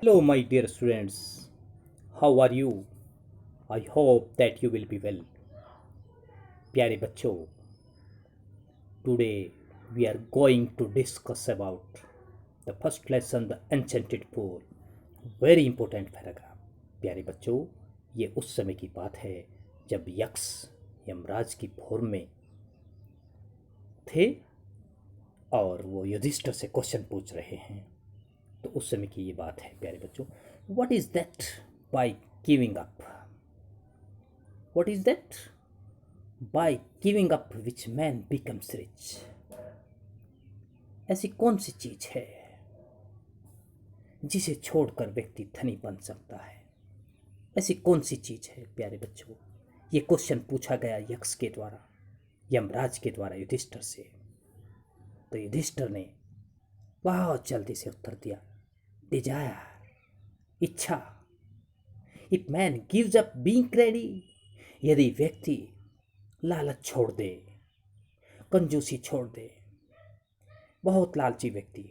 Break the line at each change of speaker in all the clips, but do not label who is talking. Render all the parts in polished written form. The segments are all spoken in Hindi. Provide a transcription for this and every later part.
Hello, my dear students. How are you? I hope that you will be well. प्यारे बच्चों, today we are going to discuss about the first lesson, the enchanted pool. Very important paragraph. प्यारे बच्चों, ये उस समय की बात है जब यक्ष यमराज की फॉर्म में थे और वो युधिष्ठिर से क्वेश्चन पूछ रहे हैं। तो उस समय की ये बात है प्यारे बच्चों। What is that by giving up? What is that by giving up which man becomes rich? ऐसी कौन सी चीज है जिसे छोड़कर व्यक्ति धनी बन सकता है? ऐसी कौन सी चीज है प्यारे बच्चों? ये क्वेश्चन पूछा गया यक्ष के द्वारा, यमराज के द्वारा युधिष्ठिर से। तो युधिष्ठिर ने बहुत जल्दी से उत्तर दिया, डिजायर, इच्छा। If man gives up being ready, यदि व्यक्ति लालच छोड़ दे, कंजूसी छोड़ दे, बहुत लालची व्यक्ति,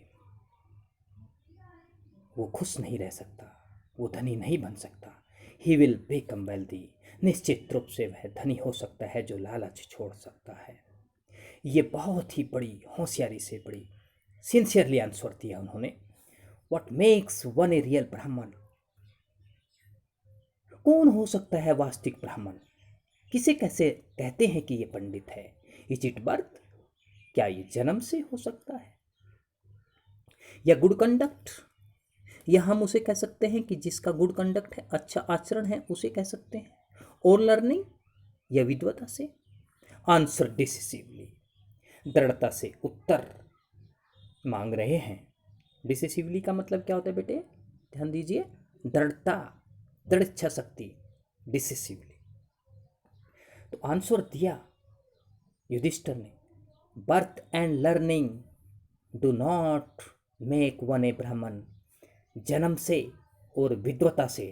वो खुश नहीं रह सकता, वो धनी नहीं बन सकता। ही विल बिकम वेल्दी, निश्चित रूप से वह धनी हो सकता है जो लालच छोड़ सकता है। ये बहुत ही बड़ी होशियारी से बड़ी सिंसियरली आंसर दिया उन्होंने। What makes one a real ब्राह्मण? कौन हो सकता है वास्तविक ब्राह्मण? किसे कैसे कहते हैं कि ये पंडित है? Is it birth? क्या ये जन्म से हो सकता है? या गुड कंडक्ट? या हम उसे कह सकते हैं कि जिसका गुड कंडक्ट है, अच्छा आचरण है, उसे कह सकते हैं। और लर्निंग या विद्वता से? आंसर डिसिसिवली, दृढ़ता से उत्तर मांग रहे हैं। डिसिसिवली का मतलब क्या होता है बेटे? ध्यान दीजिए, दृढ़ता, दृढ़ इच्छा शक्ति, डिसिसिवली। तो आंसर दिया युधिष्ठिर ने, birth and learning do not make one a Brahmin. जन्म से और विद्वता से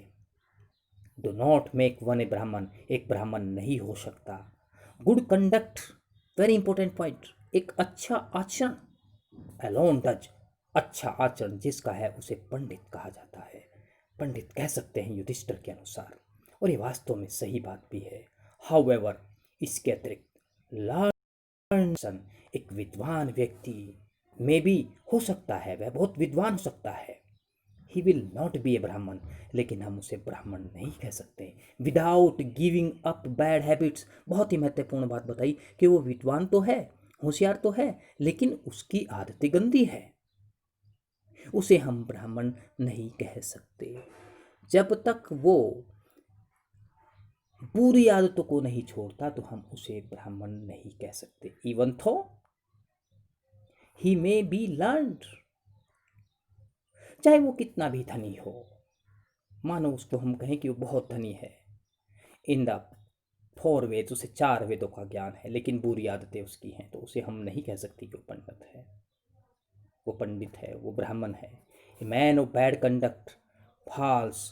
do not make one a Brahmin, एक ब्राह्मण नहीं हो सकता। Good conduct, very important point, एक अच्छा आचरण, अलोन डज, अच्छा आचरण जिसका है उसे पंडित कहा जाता है। पंडित कह सकते हैं युधिष्ठिर के अनुसार, और ये वास्तव में सही बात भी है। हाउएवर, इसके अतिरिक्त लर्न, एक विद्वान व्यक्ति में भी हो सकता है, वह बहुत विद्वान हो सकता है। ही विल नॉट बी ए ब्राह्मण, लेकिन हम उसे ब्राह्मण नहीं कह सकते। Without giving up bad habits, बहुत ही महत्वपूर्ण बात बताई कि वो विद्वान तो है, होशियार तो है, लेकिन उसकी आदतें गंदी है, उसे हम ब्राह्मण नहीं कह सकते। जब तक वो बुरी आदतों को नहीं छोड़ता तो हम उसे ब्राह्मण नहीं कह सकते। इवन थो ही मे बी लर्नड, चाहे वो कितना भी धनी हो। मानो उसको हम कहें कि वो बहुत धनी है, इन द फोर वेद, उसे चार वेदों का ज्ञान है, लेकिन बुरी आदतें उसकी हैं, तो उसे हम नहीं कह सकते कि वो पंडित है, वो पंडित है, वो ब्राह्मण है। A man of bad conduct falls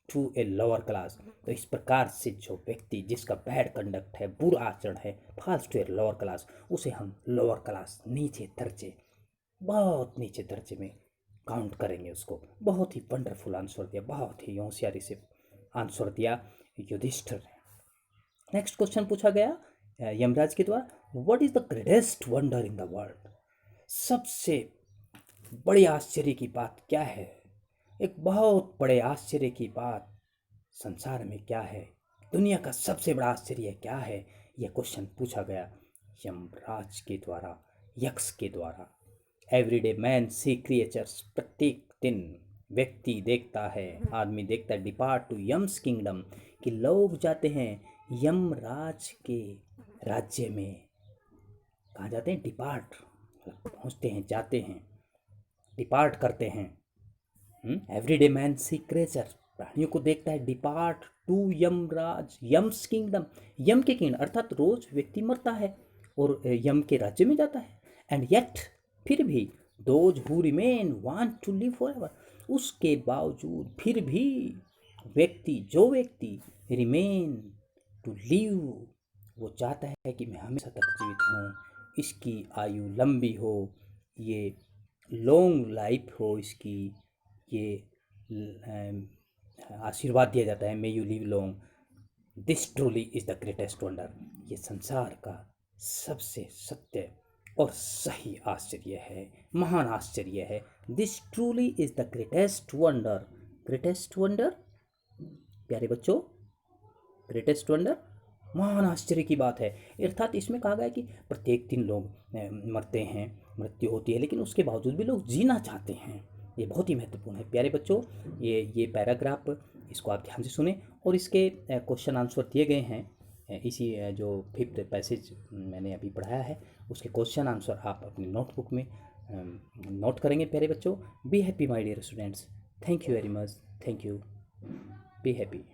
to a lower class. तो इस प्रकार से जो व्यक्ति जिसका बैड कंडक्ट है, बुरा आचरण है, falls to a lower class, उसे हम लोअर क्लास, नीचे दर्जे, बहुत नीचे दर्जे में काउंट करेंगे उसको। बहुत ही वंडरफुल आंसर दिया, बहुत ही होशियारी से आंसर दिया युधिष्ठिर ने। नेक्स्ट क्वेश्चन पूछा गया यमराज के द्वारा, what is the greatest wonder in the world? सबसे बड़ी आश्चर्य की बात क्या है? एक बहुत बड़े आश्चर्य की बात संसार में क्या है? दुनिया का सबसे बड़ा आश्चर्य क्या है? यह क्वेश्चन पूछा गया यमराज के द्वारा, यक्ष के द्वारा। एवरीडे मैन सी क्रिएचर्स, प्रत्येक दिन व्यक्ति देखता है, आदमी देखता है, डिपार्ट टू यम्स किंगडम, कि लोग जाते हैं यमराज के राज्य में। कहाँ जाते हैं? डिपार्ट, पहुँचते हैं, जाते हैं, डिपार्ट करते हैं। एवरीडे मैन सी क्रिएचर, प्राणियों को देखता है, depart to Yamaraj, Yama's kingdom, Yama के किंगडम, अर्थात रोज व्यक्ति मरता है और यम के राज्य में जाता है। एंड येट, फिर भी, those who remain want to live forever, उसके बावजूद फिर भी व्यक्ति, जो व्यक्ति रिमेन टू लिव, वो चाहता है कि मैं हमेशा तक जीवित हूँ, इसकी आयु लंबी हो, ये लॉन्ग लाइफ हो इसकी, ये आशीर्वाद दिया जाता है, may you live long, this truly is the greatest wonder, ये संसार का सबसे सत्य और सही आश्चर्य है, महान आश्चर्य है। This truly is the greatest wonder, greatest wonder प्यारे बच्चों, ग्रेटेस्ट वंडर महान आश्चर्य की बात है। अर्थात इसमें कहा गया है कि प्रत्येक दिन लोग मरते हैं, मृत्यु होती है, लेकिन उसके बावजूद भी लोग जीना चाहते हैं। ये बहुत ही महत्वपूर्ण है प्यारे बच्चों। ये पैराग्राफ, इसको आप ध्यान से सुने और इसके क्वेश्चन आंसर दिए गए हैं। इसी जो 5th पैसेज मैंने अभी पढ़ाया है, उसके क्वेश्चन आंसर आप अपनी नोटबुक में नोट करेंगे प्यारे बच्चों। Be happy my dear students, thank you very much, thank you, be happy.